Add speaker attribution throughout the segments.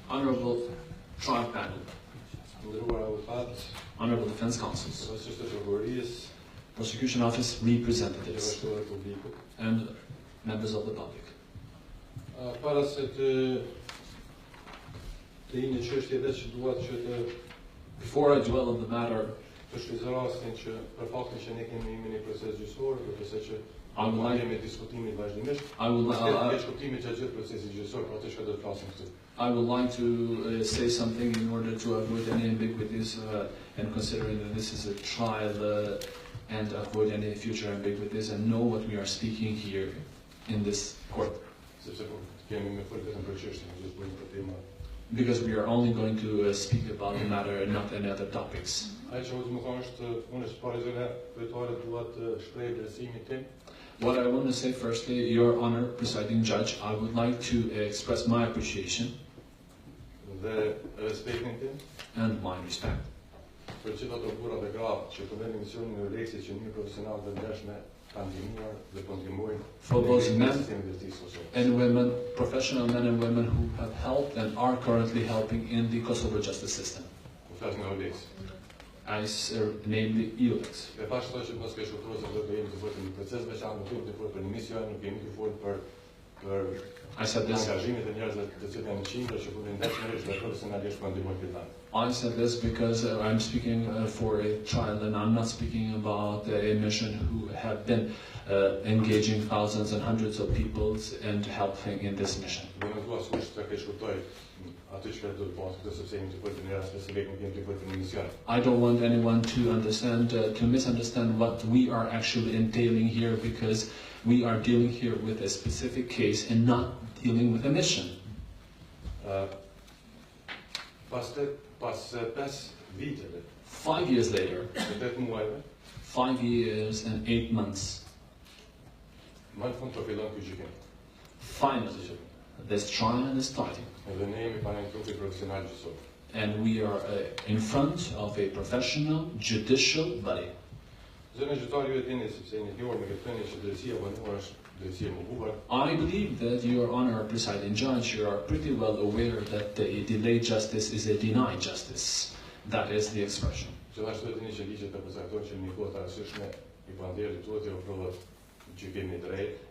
Speaker 1: Honorable trial panel, honorable defense counsels, prosecution office representatives, and members of the public. Before I dwell on the matter, I would like to say something in order to avoid any ambiguities and considering that this is a trial and avoid any future ambiguities and know what we are speaking here in this court. Because we are only going to speak about the matter and not any other topics. What I want to say firstly, Your Honor, Presiding Judge, I would like to express my appreciation and my respect for those men and women, professional men and women who have helped and are currently helping in the Kosovo justice system. Namely EULEX. I said this because I'm speaking for a child and I'm not speaking about a mission who have been engaging thousands and hundreds of people and helping in this mission. I don't want anyone to misunderstand what we are actually entailing here, because we are dealing here with a specific case and not dealing with a mission. 5 years later, 5 years and 8 months, finally, this trial is starting. And we are in front of a professional judicial body. I believe that, Your Honor, Presiding Judge, you are pretty well aware that a delayed justice is a denied justice. That is the expression.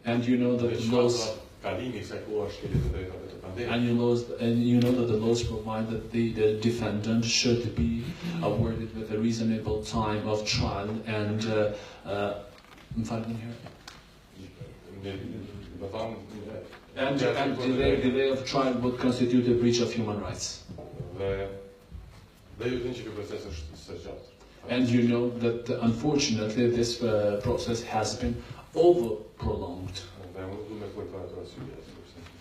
Speaker 1: And you know that the laws the laws provide that the defendant should be awarded with a reasonable time of trial and delay of trial would constitute a breach of human rights. And you know that unfortunately this process has been over-prolonged.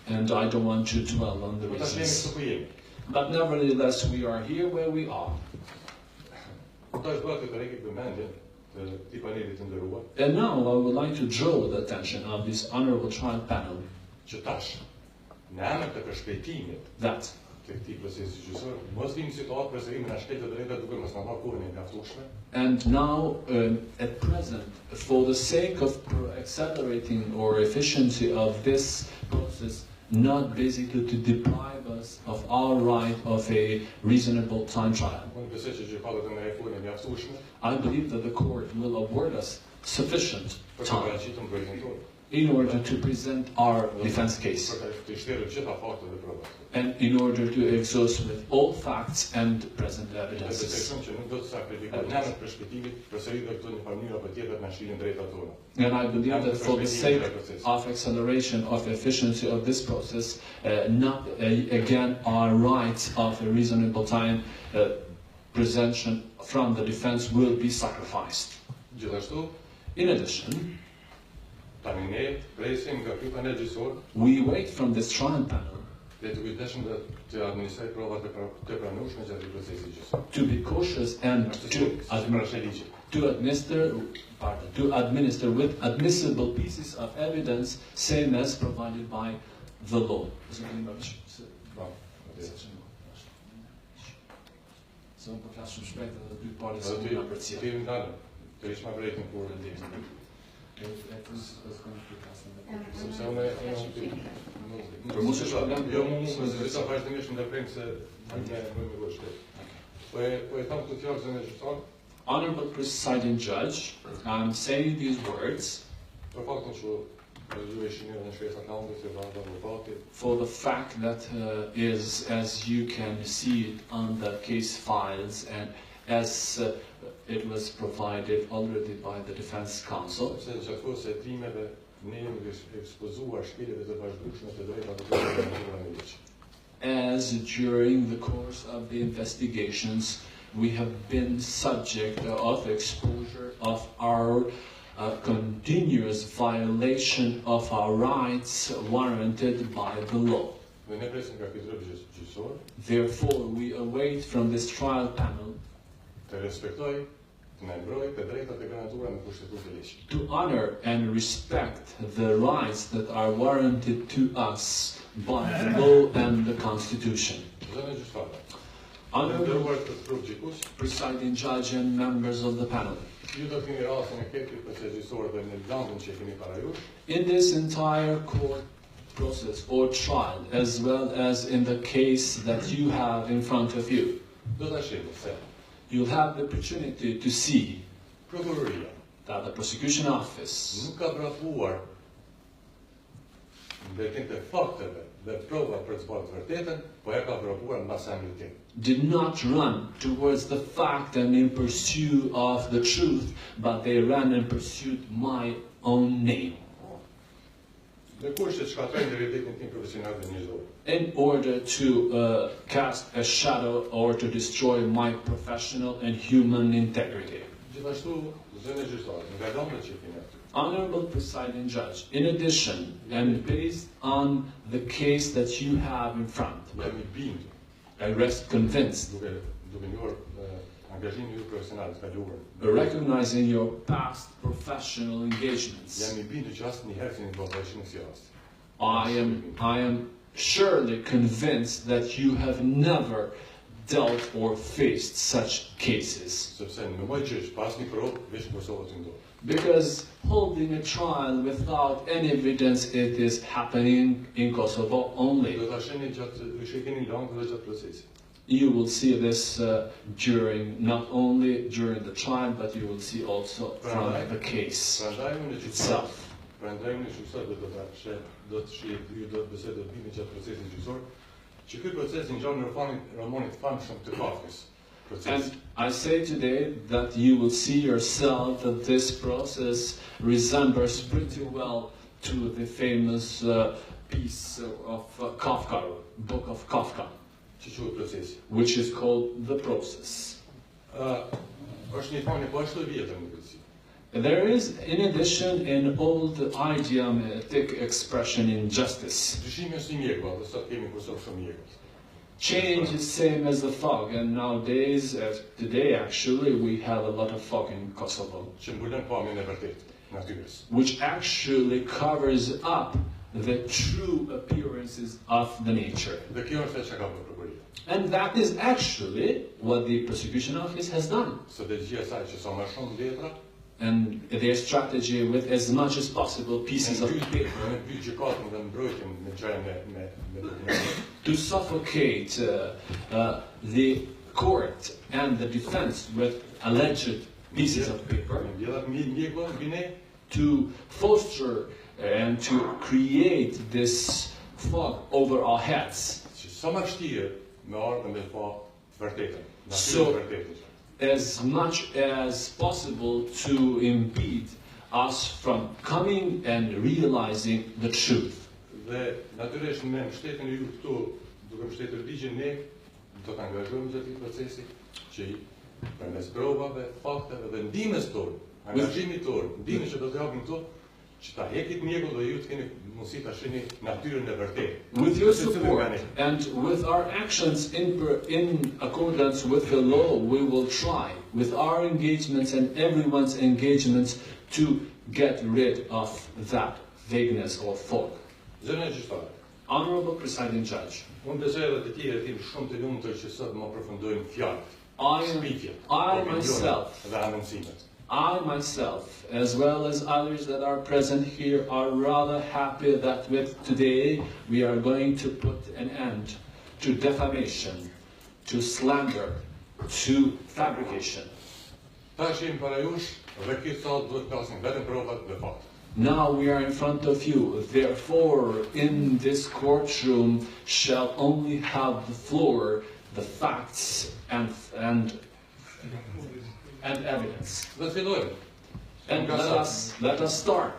Speaker 1: And I don't want to dwell on the reasons. But nevertheless, we are here where we are. And now I would like to draw the attention of this honorable trial panel that and now, at present, for the sake of accelerating or efficiency of this process, not basically to deprive us of our right of a reasonable time trial. I believe that the court will award us sufficient time in order to present our defense case and in order to exhaust with all facts and present evidences. And I believe that for the sake of acceleration of efficiency of this process, not again our rights of a reasonable time presentation from the defense will be sacrificed. In addition, we wait from this trial panel to be cautious and to administer with admissible pieces of evidence, same as provided by the law. Për mos është problem,
Speaker 2: jo më zërisa vazhdimisht ndërprejmë se më gështet. Po e thamë të fjallë zënë e gjyqsore?
Speaker 1: Honorable Presiding Judge, I'm saying these words for the fact that is, as you can see it on the case files and as it was provided already by the Defense Counsel. As during the course of the investigations, we have been subject of exposure of our continuous violation of our rights warranted by the law. Therefore, we await from this trial panel to honor and respect the rights that are warranted to us by the law and the Constitution. Honorable Presiding Judge and members of the panel, in this entire court process or trial, as well as in the case that you have in front of you, you'll have the opportunity to see that the prosecution office did not run towards the fact and in pursuit of the truth, but they ran in pursuit of my own name. In order to cast a shadow or to destroy my professional and human integrity. Honorable Presiding Judge, in addition, and based on the case that you have in front, I rest convinced, recognizing your past professional engagements, I am surely convinced that you have never dealt or faced such cases. Because holding a trial without any evidence, it is happening in Kosovo only. You will see this not only during the trial, but you will see also from the case itself. And I say today that you will see yourself that this process resembles pretty well to the famous piece of Kafka, book of Kafka, which is called The Process. There is, in addition, an old idiomatic expression in justice. Change is same as the fog, and nowadays, today actually, we have a lot of fog in Kosovo, which actually covers up the true appearances of the nature. And that is actually what the prosecution office has done. And their strategy with as much as possible pieces of paper to suffocate the court and the defense with alleged pieces of paper, to foster and to create this fog over our heads. So, as much as possible to impede us from coming and realizing the truth. With your support and with our actions in accordance with the law, we will try, with our engagements and everyone's engagements, to get rid of that vagueness or fog. Honorable Presiding Judge, I I myself, as well as others that are present here, are rather happy that with today we are going to put an end to defamation, to slander, to fabrication. Now we are in front of you, therefore in this courtroom shall only have the floor the facts and evidence. And let us start.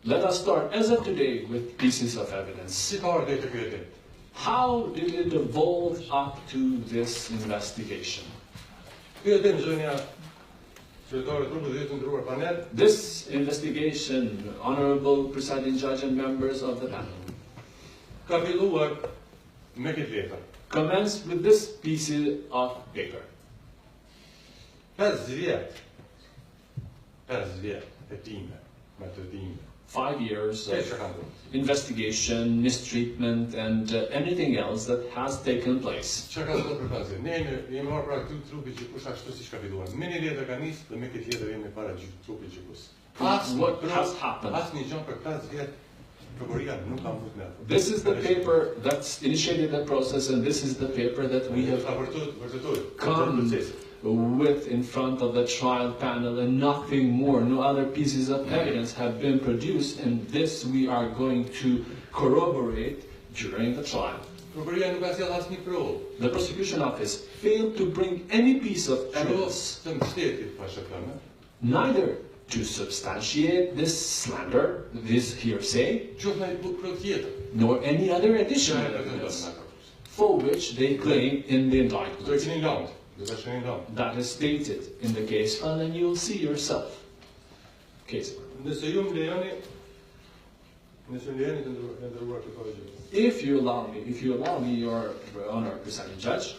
Speaker 1: Let us start as of today with pieces of evidence. How did it evolve up to this investigation? This investigation, Honorable Presiding Judge and members of the panel, commenced with this piece of paper. 5 years of investigation, mistreatment, and anything else that has taken place. What has happened? This is the paper that's initiated the process, and this is the paper that we have come with in front of the trial panel, and nothing more. No other pieces of evidence have been produced, and this we are going to corroborate during the trial. The prosecution office failed to bring any piece of evidence, neither to substantiate this slander, this hearsay, nor any other additional evidence for which they claim in the indictment. That is stated in the case file, and you'll see yourself. Case file. If you allow me, Your Honor, Presiding Judge.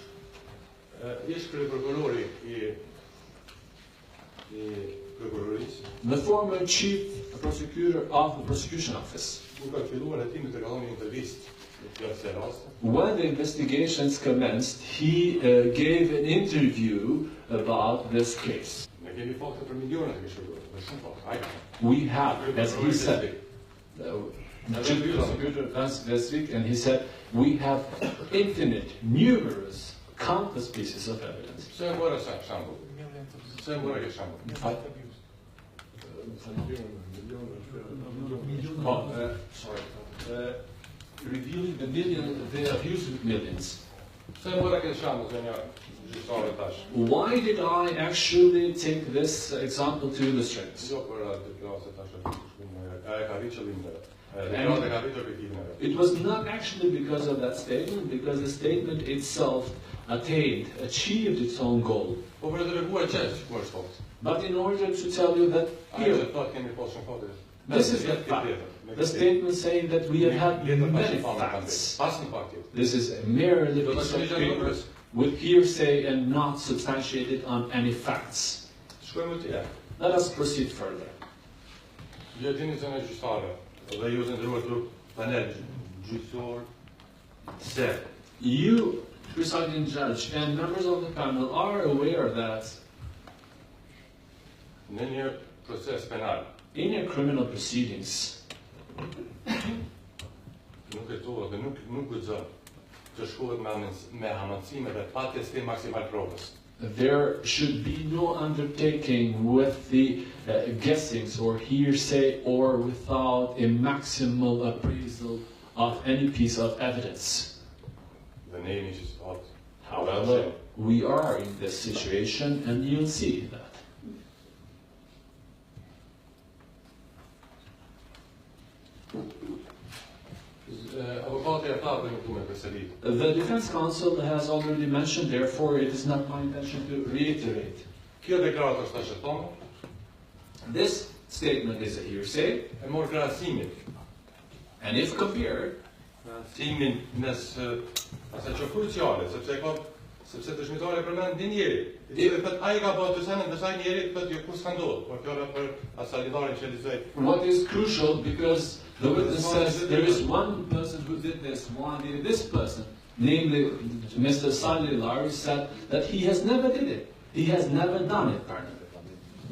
Speaker 1: The former chief prosecutor of the prosecution office. When the investigations commenced, he gave an interview about this case. We have, as he said, the chief prosecutor this week, and he said, we have infinite, numerous, countless pieces of evidence. Revealing the abuse of millions. Why did I actually take this example to illustrate this? It was not actually because of that statement, because the statement itself achieved its own goal. But in order to tell you that here, this is the fact. The statement saying that we have had many facts. This is merely a piece of paper with hearsay and not substantiated on any facts. Let us proceed further. You, Presiding Judge, and members of the panel are aware that in your criminal proceedings, there should be no undertaking with the guessings or hearsay or without a maximal appraisal of any piece of evidence. However, we are in this situation, and you'll see that. The defense counsel has already mentioned, therefore it is not my intention to reiterate. This statement is a hearsay, and if compared, what is crucial, because the witness says there is one person who did this, this person, namely Mr. Salih Lari, said that he has never did it. He has never done it.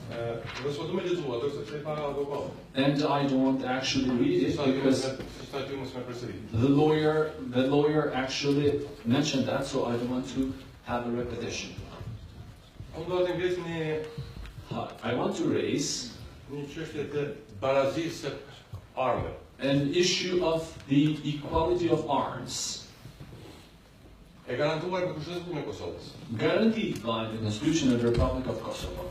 Speaker 2: Dhe s'po du me lexua, do se pa avokat.
Speaker 1: And I don't actually read it because
Speaker 2: Stati mos me përsëri.
Speaker 1: the lawyer actually mentioned that, so I don't want to have a repetition.
Speaker 2: Unë do të ngres
Speaker 1: I want to raise
Speaker 2: një çështje të barazisë së armëve.
Speaker 1: an issue of the equality of arms,
Speaker 2: E garantuar me Kushtetutin e Kosovës.
Speaker 1: guaranteed by the Constitution of the Republic of Kosovo,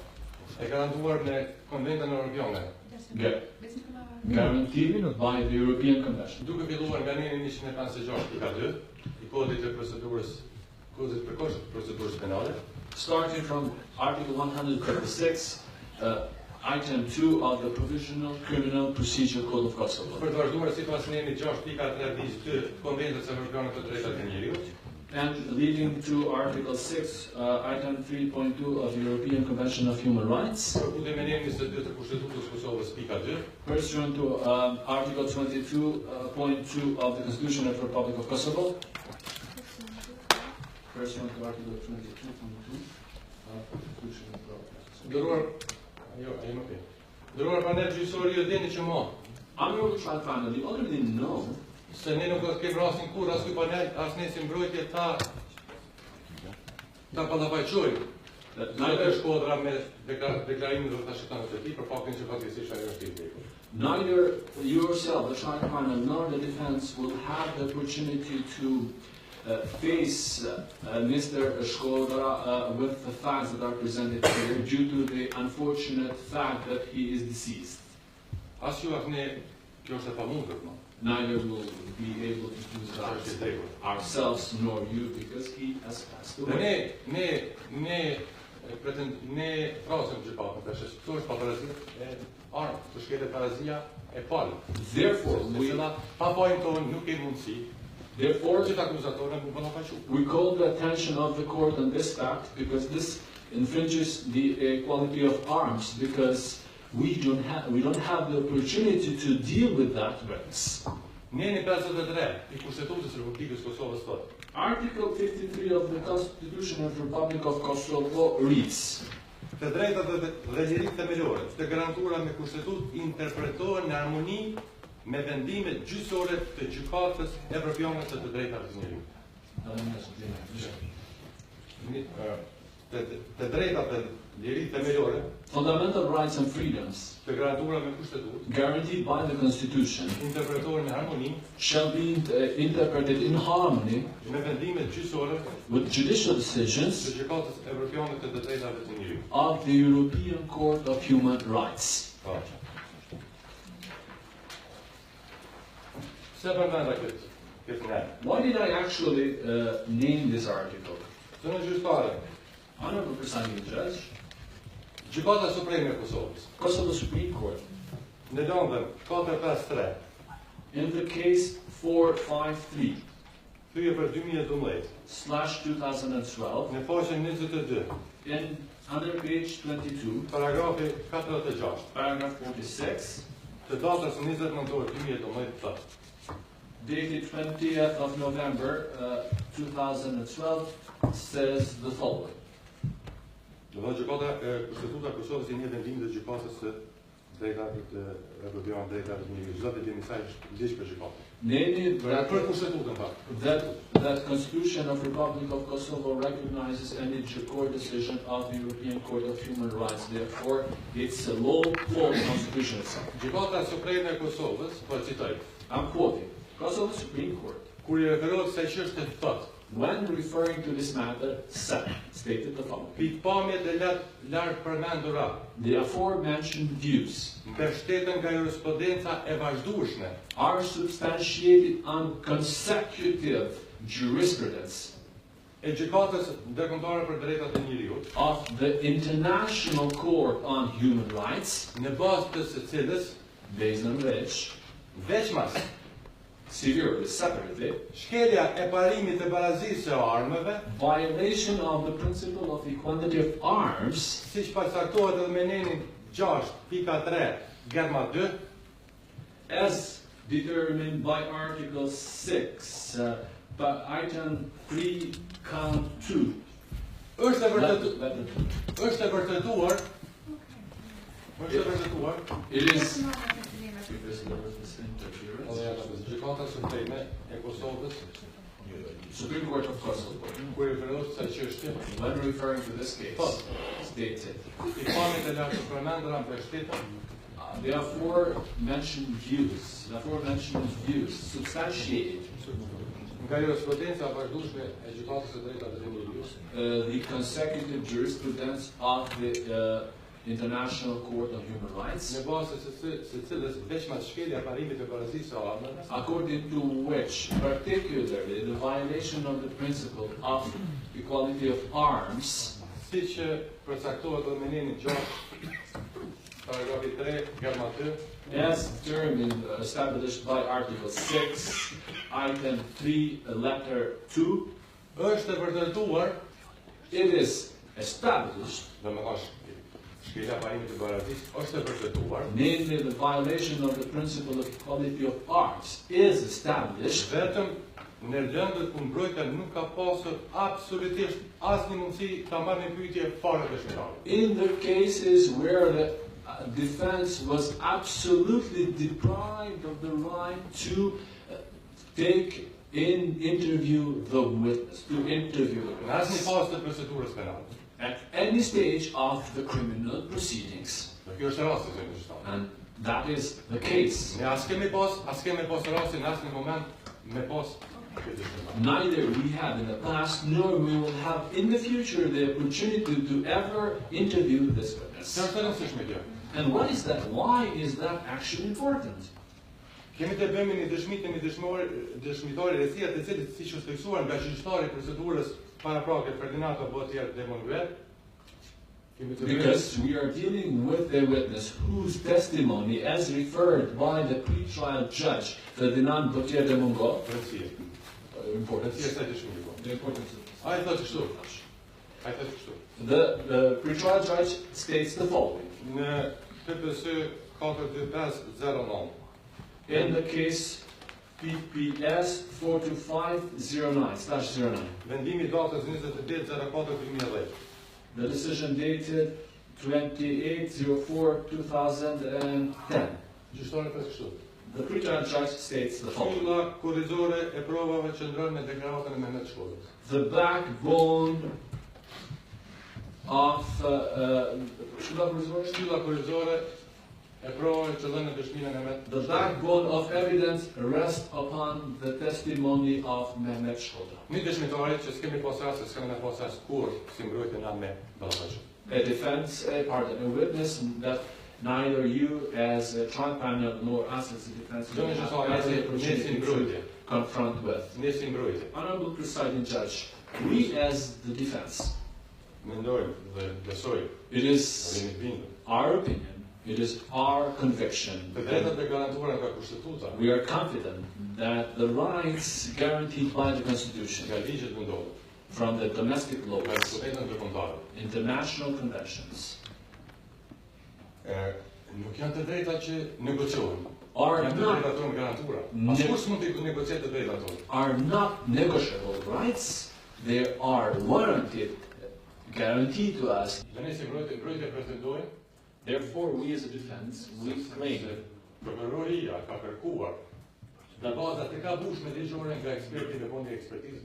Speaker 2: E garantuar me Konventën Evropiane.
Speaker 1: guaranteed by the European Convention.
Speaker 2: Duke filluar nga neni 156.2 i kodit të procedurës, kodit përkohshëm të procedurës penale,
Speaker 1: Starting from Article 136, Item 2 of the Provisional Criminal Procedure Code of Kosovo,
Speaker 2: për të vazhduar sipas neni 6.3 ligj të Konventës Evropiane të Drejtat e Njeriut,
Speaker 1: and leading to Article 6, Item 3.2 of the European Convention of Human Rights,
Speaker 2: përkutje me neni 22 të Kushtetutës Kosovës pika 2,
Speaker 1: pursuant to Article 22.2 of the Constitution of the Republic of Kosovo, pursuant to Article 22.2 of the Constitution of the Republic of Kosovo.
Speaker 2: ndëruar ndëruar banet gjyqësori ju dini që mo,
Speaker 1: Honorable Trial Panel, you already know
Speaker 2: se ne nuk do të kemi rastin kur as ky panel as ne si mbrojtje ta pallafaqojmë.
Speaker 1: that
Speaker 2: Neither
Speaker 1: neither,
Speaker 2: shkodra me deklarimin do ta shikon të tij për faktin që fatkeqësisht ajo është i vdekur.
Speaker 1: neither yourself, the trial panel, nor the defense will have the opportunity to face Mr. Shkodra with the facts that are presented here due to the unfortunate fact that he is deceased.
Speaker 2: As ju as ne kjo është e pamundur, mo.
Speaker 1: Neither will be able to do that ourselves nor you because he has passed
Speaker 2: Dhe
Speaker 1: away.
Speaker 2: ne frasëm gjykatën, tash këtu është paparazia e armë, të shkelet parazia e palë.
Speaker 1: Therefore,
Speaker 2: Me cila pa pajin tonë nuk e mundësi,
Speaker 1: therefore,
Speaker 2: gjithë akuzatorën nuk ballafaqu.
Speaker 1: we call the attention of the court on this fact because this infringes the equality of arms because we don't have the opportunity to deal with that rights.
Speaker 2: Neni 53 i Kushtetutës së Republikës Kosovës thotë:
Speaker 1: Article 53 of the Constitution of the Republic of Kosovo reads,
Speaker 2: Të drejtat dhe lirit themelore të garantuara me Kushtetut interpretohen në harmoni me vendimet gjyqësore të Gjykatës Evropiane të Drejtave të Njerëzit. Të drejtat dhe lirit themelore
Speaker 1: fundamental rights and freedoms
Speaker 2: të garantuara me Kushtetut
Speaker 1: guaranteed by the Constitution
Speaker 2: interpretohen në harmoni
Speaker 1: shall be interpreted in harmony
Speaker 2: me vendimet gjyqësore
Speaker 1: with judicial
Speaker 2: të
Speaker 1: decisions
Speaker 2: Gjykatës Evropiane të Drejtave të Njerëzit.
Speaker 1: of the European Court of Human Rights.
Speaker 2: Se përmenda këtë nga?
Speaker 1: Why did I actually name this article?
Speaker 2: Të në gjyqtare,
Speaker 1: Honorable Presiding Judge,
Speaker 2: Gjykata Supreme e Kosovës,
Speaker 1: Kosovo Supreme Court,
Speaker 2: në lëndën 453,
Speaker 1: in the case 453/2012,
Speaker 2: thyje për 2012, në faqen 22,
Speaker 1: under page 22,
Speaker 2: paragrafi 46,
Speaker 1: paragraph 46,
Speaker 2: të datës 20 nëntor 2012 thotë:
Speaker 1: dated 20th of November 2012, says the following.
Speaker 2: Do të Gjykata e Kushtetuta e Kosovës i një vendim të Gjykatës së Drejtave të Evropiane Drejtave të Njerëzit. Çdo vendim i saj është ligj për Gjykatën.
Speaker 1: Namely,
Speaker 2: Për Kushtetutën fakt.
Speaker 1: that Constitution of Republic of Kosovo recognizes any court decision of the European Court of Human Rights. Therefore, it's a law for the Constitution itself.
Speaker 2: Gjykata Supreme e Kosovës, po citoj,
Speaker 1: I'm quoting. Kosovo Supreme Court,
Speaker 2: kur i referohet kësaj çështje thotë:
Speaker 1: when referring to this matter, stated the following.
Speaker 2: Pikpamjet e lartë përmendura
Speaker 1: The aforementioned views
Speaker 2: mbështeten nga jurisprudenca e vazhdueshme
Speaker 1: are substantiated on consecutive jurisprudence
Speaker 2: e Gjykatës Ndërkombëtare për Drejtat e Njerëzit,
Speaker 1: of the International Court on Human Rights,
Speaker 2: në bazë të së cilës
Speaker 1: based on which,
Speaker 2: veçmas
Speaker 1: severely, separately,
Speaker 2: shkelja e parimit të barazisë së armëve,
Speaker 1: violation of the principle of equality of arms,
Speaker 2: siç përcaktohet edhe me nenin 6.3 Germa 2,
Speaker 1: as determined by Article 6, but Item 3, Count 2.
Speaker 2: është e vërtetuar Është e vërtetuar.
Speaker 1: It is
Speaker 2: Gjykata Supreme e Kosovës,
Speaker 1: Supreme Court of Kosovo,
Speaker 2: kur i referohet kësaj çështje,
Speaker 1: when referring to this case, stated
Speaker 2: i pamit e lartë përmendura mbështeten
Speaker 1: there are four mentioned views substantiated
Speaker 2: nga jurisprudenca e vazhdueshme e Gjykatës së Drejtave të Njeriut,
Speaker 1: the consecutive jurisprudence of the International Court of Human Rights,
Speaker 2: në bazë se cilës veçma shkelja e parimit të barazisë së armës,
Speaker 1: according to which particularly the violation of the principle of equality of arms,
Speaker 2: siç përcaktohet në menenin 6, paragrafi 3, gërma 2,
Speaker 1: as determined, established by Article 6, Item 3, Letter 2,
Speaker 2: është e vërtetuar,
Speaker 1: it is established,
Speaker 2: domethënë shkelja e parimit të barazisë është e vërtetuar,
Speaker 1: namely the violation of the principle of equality of arms is established
Speaker 2: vetëm në lëndët ku mbrojtja nuk ka pasur absolutisht asnjë mundësi ta marrë në pyetje fare dëshmitarit.
Speaker 1: in the cases where the defense was absolutely deprived of the right to take in interview the witness, to interview the
Speaker 2: Në asnjë
Speaker 1: witness
Speaker 2: fazë të procedurës penale.
Speaker 1: at any stage of the criminal proceedings.
Speaker 2: Dhe kjo është rasti që shtatë.
Speaker 1: And that is the case.
Speaker 2: Ne as kemi pas rastin në asnjë moment me pas këtë dëshmitar.
Speaker 1: Neither we have in the past, nor we will have in the future the opportunity to ever interview this witness.
Speaker 2: Në është e rëndësishme kjo.
Speaker 1: And what is that? Why is that actually important?
Speaker 2: Kemi të bëjmë një dëshmitari rresia të cilit siç është theksuar nga gjyqtari i procedurës paraprake Ferdinando Botier de Monguer.
Speaker 1: Because we are dealing with a witness whose testimony, as referred by the pre-trial judge Ferdinand Botier de Mongo,
Speaker 2: Rëndësia.
Speaker 1: important.
Speaker 2: Rëndësia e kësaj dëshmimi.
Speaker 1: The importance of
Speaker 2: Ai thotë kështu. Ai thotë kështu.
Speaker 1: the pre-trial judge states the following.
Speaker 2: Në PPS 42509.
Speaker 1: In the case PPS 42509/09,
Speaker 2: Vendimi i datës 28/04/2010.
Speaker 1: the decision dated 28/04/2010.
Speaker 2: Gjyqtari thotë kështu.
Speaker 1: The pre-trial judge states the following.
Speaker 2: Shtylla kurrizore e provave qëndron në deklaratën e Mehmet Shkodrës.
Speaker 1: The backbone of
Speaker 2: Shtylla kurrizore e provave qëndron në dëshminë e Mehmet.
Speaker 1: the backbone of evidence rests upon the testimony of Mehmet Shkodra.
Speaker 2: Një dëshmitarit që s'kemi pas rast, s'kemi pas rast kur si mbrojtje na me ballafaqe.
Speaker 1: A defense, a witness that neither you as a trial panel nor us as a defense will have the opportunity to confront with.
Speaker 2: Nisi mbrojtje.
Speaker 1: Honorable presiding judge, we as the defense,
Speaker 2: Mendojmë dhe besojmë,
Speaker 1: it is
Speaker 2: jemi të bindur.
Speaker 1: our opinion, it is our conviction
Speaker 2: Të
Speaker 1: that
Speaker 2: drejtat e garantuara nga kushtetuta,
Speaker 1: we are confident that the rights guaranteed by the Constitution
Speaker 2: nga ligjet vendore,
Speaker 1: from the domestic
Speaker 2: nga
Speaker 1: laws,
Speaker 2: jurisprudencën ndërkombëtare,
Speaker 1: international conventions,
Speaker 2: nuk janë të drejta që negociohen.
Speaker 1: are
Speaker 2: Janë të
Speaker 1: not,
Speaker 2: drejtat tonë garantuara. Askush mund të negociojë të drejtat tonë.
Speaker 1: are not negotiable rights. They are warranted, guaranteed to us.
Speaker 2: Dhe ne si mbrojtje pretendojmë,
Speaker 1: Therefore, we as a defense, we claim
Speaker 2: prokuroria ka kërkuar në bazat e gabueshme ligjore nga eksperti në fondi ekspertizë,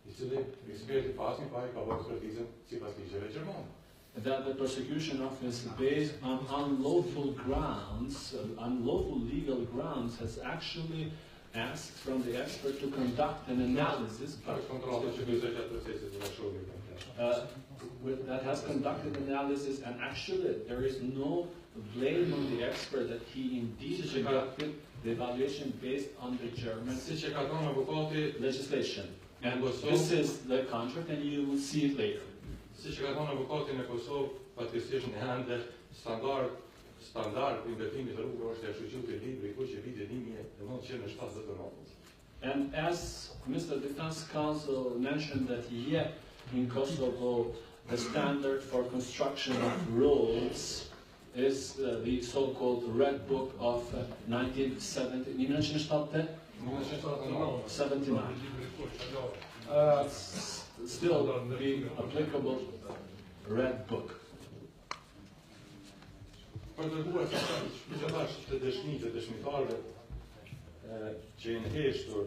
Speaker 2: i cili eksperti pasmi pa ka bërë ekspertizën sipas ligjeve gjermane.
Speaker 1: that the prosecution office, based on unlawful grounds, unlawful legal grounds, has actually asked from the expert to conduct an analysis that has conducted analysis, and actually there is no blame on the expert that he indeed conducted the evaluation based on the German legislation. And this is the contract, and you will see it later.
Speaker 2: Siç e ka thënë avukati në Kosovë, fatkeqësisht në ende standard i ndërtimit të rrugëve është e shqyrtuar libri i kuqe vitit 1979.
Speaker 1: And as Mr. Defense Counsel mentioned that yet in Kosovo the standard for construction of roads is the so-called Red Book of 1970. 1979. Still the applicable Red Book.
Speaker 2: për dërguar gjithashtu të dëshmitë të dëshmitarëve që janë heshtur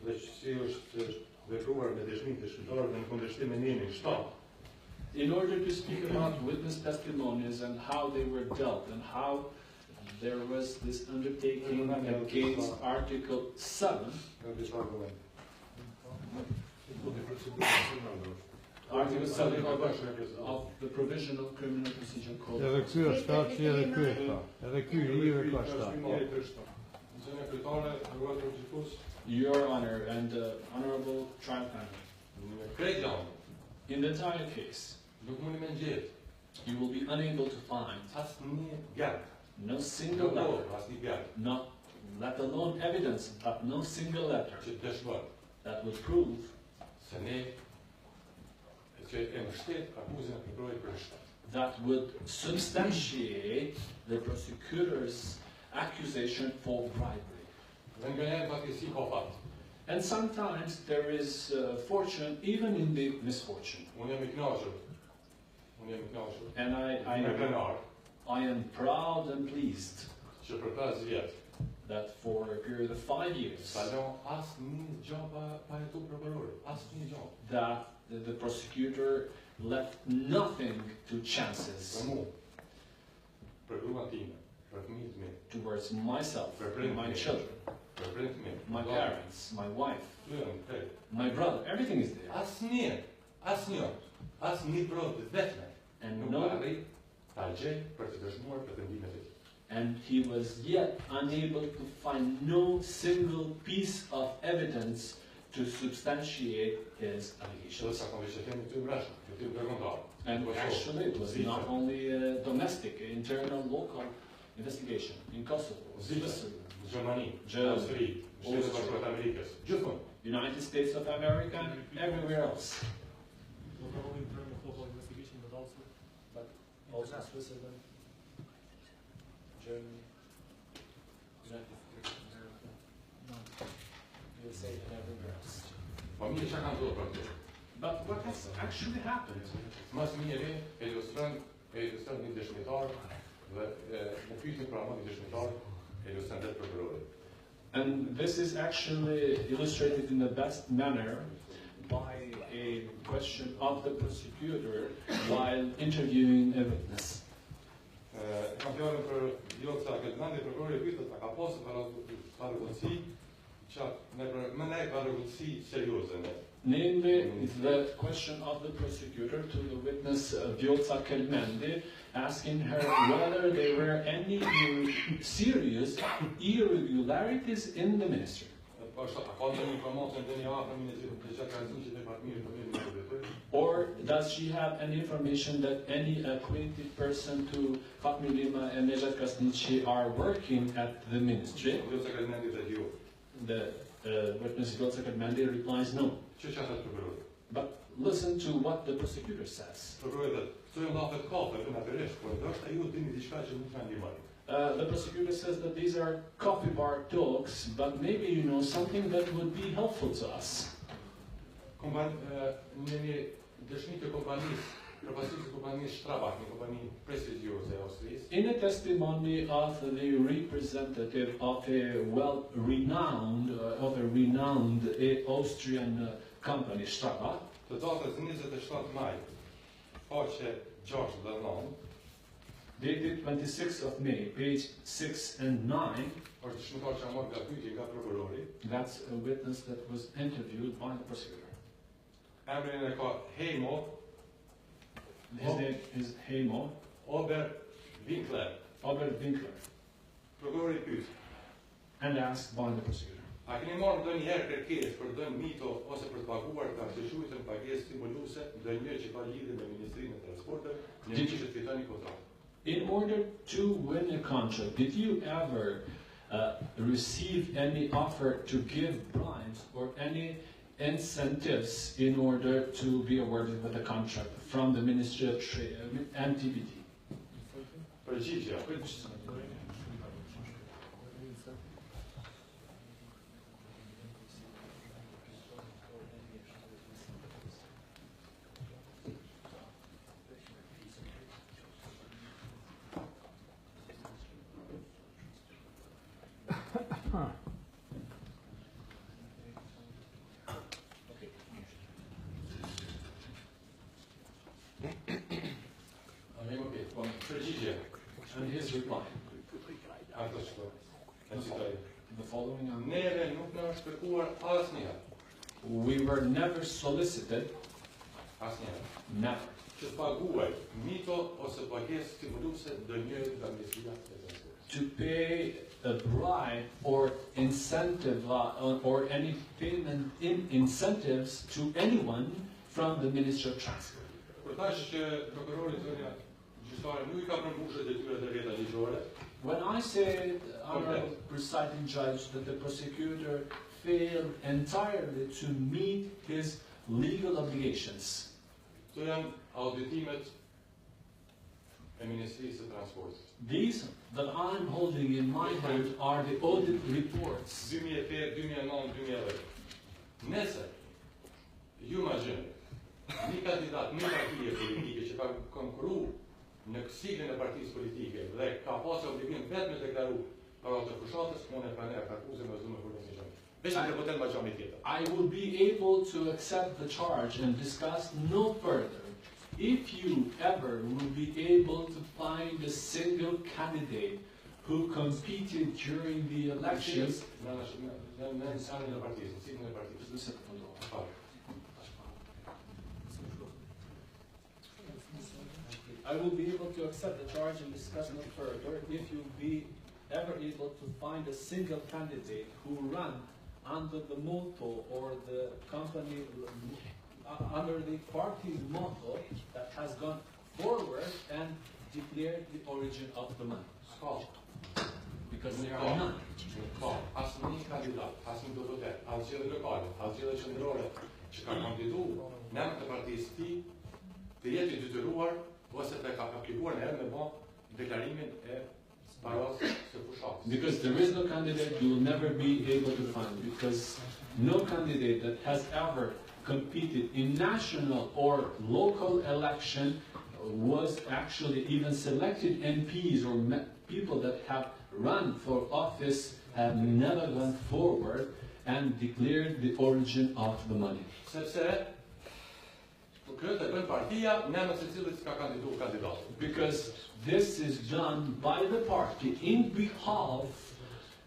Speaker 2: dhe që si është vepruar me dëshmitë të dëshmitarëve në kundërshtim me Nemin 7.
Speaker 1: In order to speak about witness testimonies and how they were dealt and how there was this undertaking against Article 7, Article 7 of the Provisional Criminal Procedure Code. Your Honor and Honorable Trial Panel, in the entire case, you will be unable to find no single letter, not let alone evidence, but no single letter that would prove that would substantiate the prosecutor's accusation for bribery. And sometimes there is fortune even in the misfortune. And I am proud and pleased that for a period of 5 years that the prosecutor left nothing to chances towards myself, my children, my parents, my wife, my brother, everything is there. And he was yet unable to find no single piece of evidence to substantiate his allegations. And actually it was not only a domestic, internal, local investigation in Kosovo, Switzerland, Germany, Austria, United States of America, and everywhere else.
Speaker 3: Not only internal local investigation, but
Speaker 1: also Switzerland, Germany, United States of America, USA, and everywhere else. But what has actually happened? And this is actually illustrated in the best manner by a question of the prosecutor while interviewing a witness. Namely, the question of the prosecutor to the witness Vjolca Kelmendi, asking her whether there were any serious irregularities in the ministry. Or does she have any information that any acquainted person to Fatmir Limaj and Nejat Kasnici are working at the ministry? The witness Vjolca Kelmendi replies no. But listen to what the prosecutor says. The prosecutor says that these are coffee bar talks, but maybe you know something that would be helpful to us. In a testimony of the representative of a renowned Austrian company, Strabag, dated 26th of May, page 6 and 9, that's a witness that was interviewed by the prosecutor. His name is Heimo
Speaker 2: Oberwinkler.
Speaker 1: And asked by the prosecutor.
Speaker 2: A keni marrë ndonjëherë kërkesë për dënë mito ose për të paguar të arsyetueshëm pagesë stimuluese ndonjëherë që ka lidhje me Ministrinë e Transportit, në që të fitoni kontratë?
Speaker 1: In order to win a contract, did you ever receive any offer to give bribes or any incentives in order to be awarded with a contract from the Ministry of Trade and TBT? And his reply,
Speaker 2: Atë shto, e citoj.
Speaker 1: the following,
Speaker 2: Neve nuk na është kërkuar asnjëherë,
Speaker 1: we were never solicited,
Speaker 2: asnjëherë,
Speaker 1: never,
Speaker 2: që të paguaj mito ose pagesë stimuluese ndonjëri nga Ministria e Transportit.
Speaker 1: to pay a bribe or incentive or any payment in incentives to anyone from the Ministry of Transport.
Speaker 2: Kur thash që prokurori zonja gjyqësore nuk I ka përmbushur detyrat e veta ligjore,
Speaker 1: When I said, Honorable Presiding Judge, that the prosecutor failed entirely to meet his legal obligations,
Speaker 2: këto janë auditimet e Ministrisë së Transportit.
Speaker 1: these that I'm holding in my hand are the audit reports
Speaker 2: 2008, 2009, 2010. Nëse ju ma gjeni, një kandidat, një partije politike që ka konkuruar në siglën e partisë politike dhe ka pasur obligim vetëm të deklaruar para të fushatës, unë e pranoj atë akuzën me zumë për një gjë. Veç të potencë ma gjami tjetër.
Speaker 1: I will be able to accept the charge and discuss no further if you ever will be able to find a single candidate who competed during the elections.
Speaker 2: Në anën e partisë, në siglën e partisë.
Speaker 1: I will be able to accept the charge and discuss no further if you will be ever able to find a single candidate who ran under the motto or the company, under the party motto that has gone forward and declared the origin of the money. Because there are none.
Speaker 2: Ka, asë një kandidat, asë një deputet, asë gjithë lokale, asë gjithë qendrore që ka kandidu në emër të partisë ti të jetë I detyruar ose të ka aplikuar në herë me bë deklarimin e parasë së fushatës.
Speaker 1: Because there is no candidate you will never be able to find, because no candidate that has ever competed in national or local election was actually even selected MPs or people that have run for office have never gone forward and declared the origin of the money.
Speaker 2: Sepse këtë e bën partia në emër të cilës ka kandiduar kandidati.
Speaker 1: Because this is done by the party in behalf,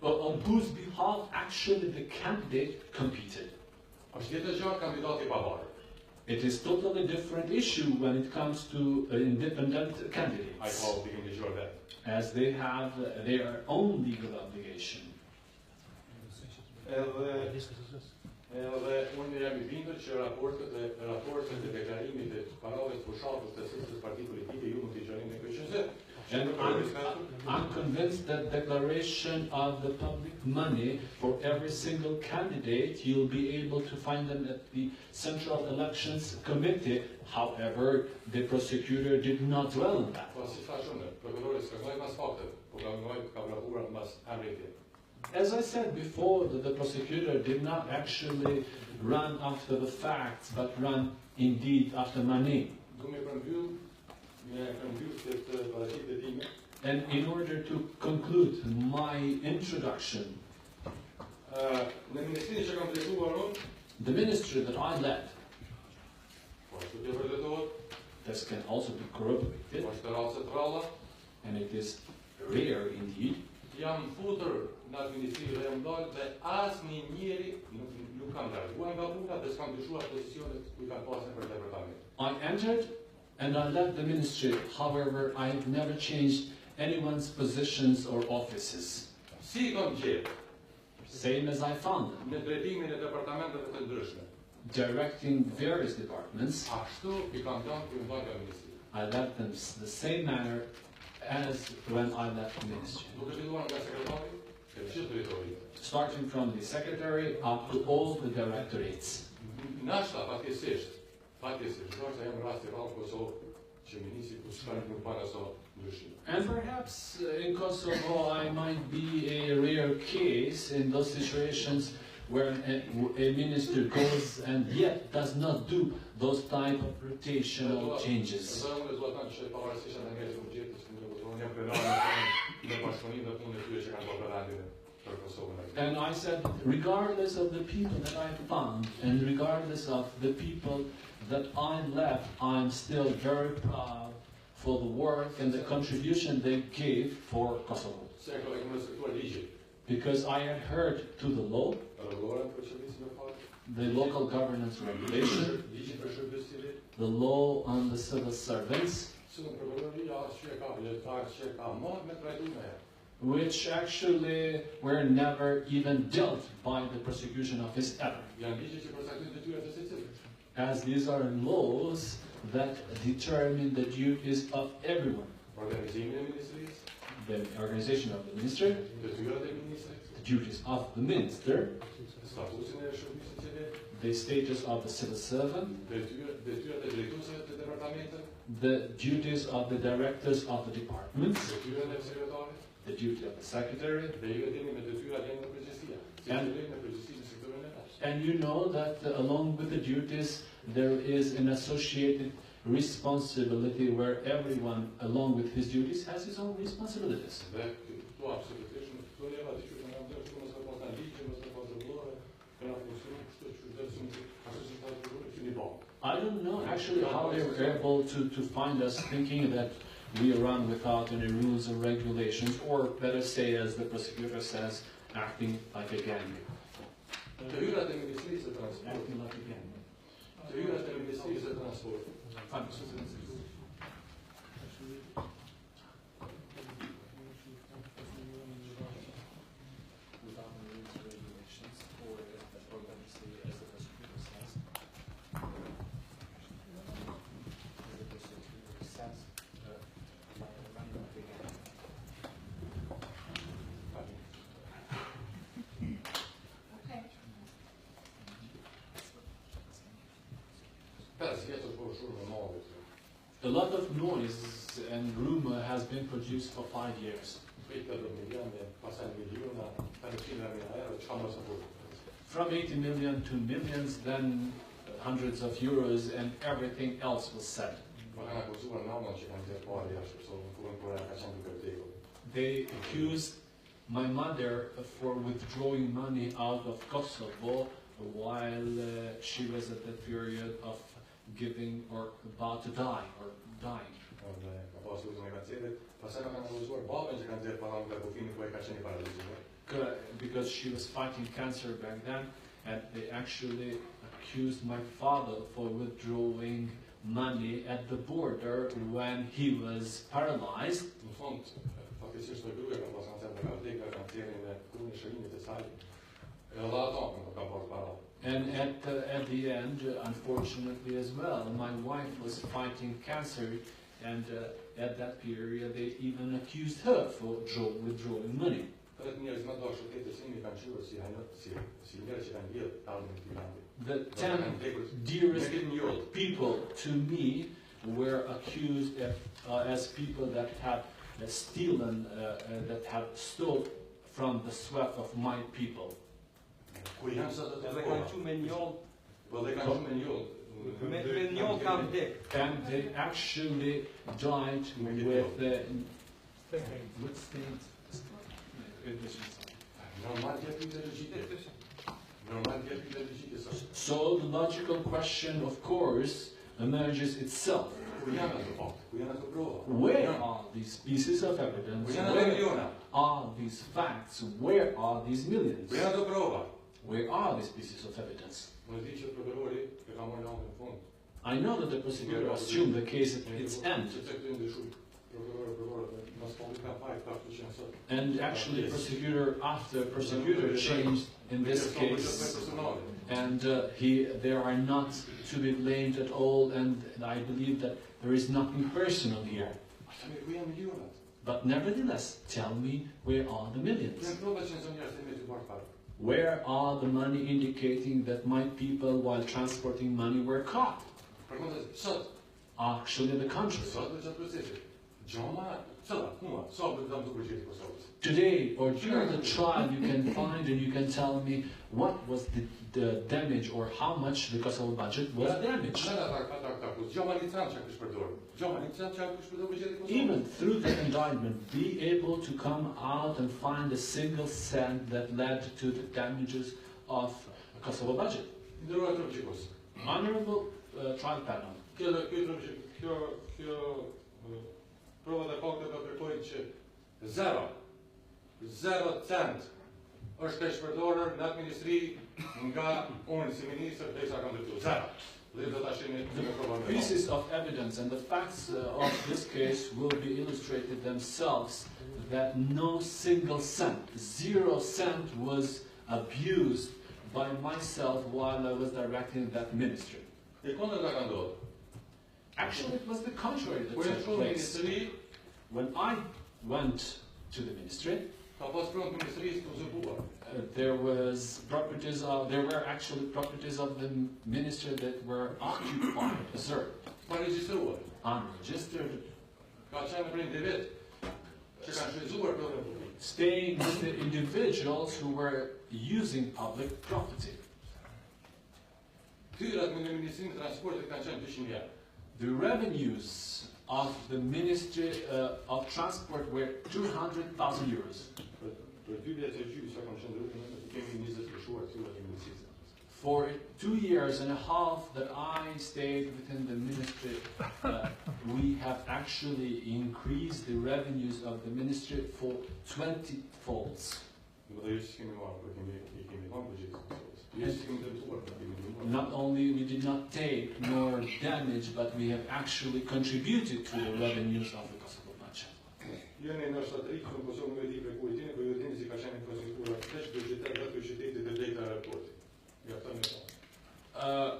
Speaker 1: on whose behalf actually the candidate competed.
Speaker 2: Është tjetër gjë kandidati I pavarur.
Speaker 1: It is totally different issue when it comes to independent
Speaker 2: Ai
Speaker 1: candidates,
Speaker 2: ka obligim ligjor vetë.
Speaker 1: as they have their own legal obligation.
Speaker 2: Edhe unë jam I bindur që raportet e deklarimit e parave të fushatës të cilës parti politike ju mund t'i gjeni në kryqëse.
Speaker 1: And I'm convinced that declaration of the public money for every single candidate, you'll be able to find them at the Central Elections Committee. However, the prosecutor did not dwell on that.
Speaker 2: Po si thash unë, prokurori s'ka ngoj mas faktet, po ka vrapuar mas arritje.
Speaker 1: As I said before, that the prosecutor did not actually run after the facts, but run indeed after money.
Speaker 2: Du me përmbyll këtë paraqitje time.
Speaker 1: And in order to conclude my introduction,
Speaker 2: Në ministrinë që kam drejtuar unë,
Speaker 1: the ministry that I led,
Speaker 2: po ashtu të vërtetohet,
Speaker 1: this can also be corroborated,
Speaker 2: po është raste të ralla,
Speaker 1: and it is rare indeed,
Speaker 2: jam futur në administrinë dhe jam dalë dhe asnjë njeri nuk kam larguar nga puna dhe s'kam dyshuar pozicionet ku I kam pasur për departament.
Speaker 1: I entered and I led the ministry. However, I have never changed anyone's positions or offices,
Speaker 2: Si kam gjetur
Speaker 1: same as I found them,
Speaker 2: në drejtimin e departamenteve të ndryshme,
Speaker 1: directing various departments.
Speaker 2: ashtu I kam dhënë kryetarit nga ministri.
Speaker 1: I led them the same manner as when I left the ministry,
Speaker 2: Duke filluar nga sekretari, e gjithë drejtoritë.
Speaker 1: starting from the secretary up to all the directorates.
Speaker 2: Nashta fatkeqësisht, ndoshta jam rasti rrallë Kosovë që ministri ku shkon nuk bën aso ndryshim.
Speaker 1: And perhaps in Kosovo I might be a rare case in those situations where a minister goes and yet does not do those type of rotational changes.
Speaker 2: Edhe unë do të them që pavarësisht nga njerëzit që gjetë në unë jam krenar në bashkëpunim dhe punën e tyre që kanë bërë vendin për Kosovën.
Speaker 1: And I said, regardless of the people that I found and regardless of the people that I left, I'm still very proud for the work and the contribution they gave for Kosovo. Because I had heard to the law, the local governance regulation, the law on the civil servants, which actually were never even dealt by the prosecution office ever. As these are laws that determine the duties of everyone. The organization of the minister, the duties of the minister, the status of the civil servant, the duties of the directors of the departments, the duty of the secretary, and you know that along with the duties there is an associated responsibility where everyone along with his duties has his own responsibilities. I don't know actually how they were able to find us thinking that we run without any rules or regulations, or better say, as the prosecutor says, acting like a gang. Acting like a gang. A lot of noise and rumor has been produced for 5 years. From 80 million to millions, then hundreds of euros, and everything else was said. They accused my mother for withdrawing money out of Kosovo while she was at the period of giving or about to die or dying. Because she was fighting cancer back then, and they actually accused my father for withdrawing money at the border when he was paralyzed. And at the end, unfortunately as well, my wife was fighting cancer, and at that period they even accused her for withdrawing money. The 10 dearest people to me were accused as people that had stolen, that had stolen from the sweat of my people. And they actually died with stains. So the logical question, of course, emerges itself. Where are these pieces of evidence? Where are these facts? Where are these millions? Where are these pieces of evidence? I know that the prosecutor assumed the case at its end. And actually, prosecutor changed in this case. And they are not to be blamed at all, and I believe that there is nothing personal here. But nevertheless, tell me, where are the millions? Where are the money indicating that my people, while transporting money, were caught? Actually, the contrary. Today, or during the trial, you can find and you can tell me what was the damage or how much the Kosovo budget was damaged. Even through the indictment, be able to come out and find a single cent that led to the damages of the Kosovo budget. Honorable trial panel.
Speaker 2: Provat e fakte do kërkojnë që zero cent është e shpërdorur në atë ministri nga unë si ministër derisa kam ndërtuar. Zero. Dhe do ta shihni në provat.
Speaker 1: Pieces of evidence and the facts of this case will be illustrated themselves that no single cent, 0 cent was abused by myself while I was directing that ministry.
Speaker 2: E kundërta ka ndodhur.
Speaker 1: Actually, it was the contrary that took place. When I went to the ministry, there were actually properties of the ministry that were occupied, reserved, unregistered, staying with the individuals who were using public property. The revenues of the Ministry of Transport were 200,000 euros. For 2 years and a half that I stayed within the ministry, we have actually increased the revenues of the ministry for 20 folds. Not only we did not take nor damage, but we have actually contributed to the revenues of the Kosovo budget.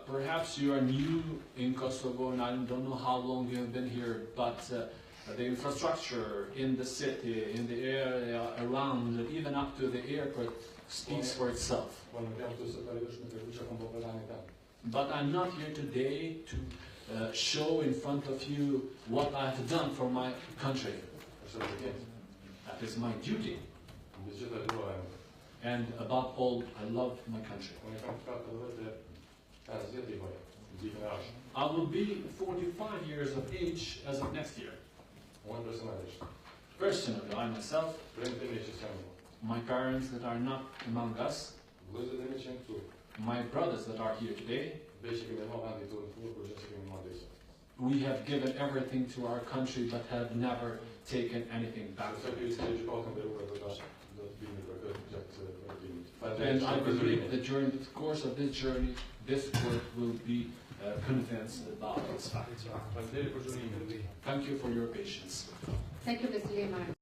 Speaker 1: Perhaps you are new in Kosovo and I don't know how long you have been here, but the infrastructure in the city, in the area around, even up to the airport, speaks for itself. But I'm not here today to show in front of you what I have done for my country. That is my duty. And above all, I love my country. I will be 45 years of age as of next year. Personally, I myself, my parents that are not among us, my brothers that are here today, we have given everything to our country but have never taken anything back. And I believe that during the course of this journey, this work will be convinced about its facts. Thank you for your patience.
Speaker 4: Thank you, Mr. Limaj.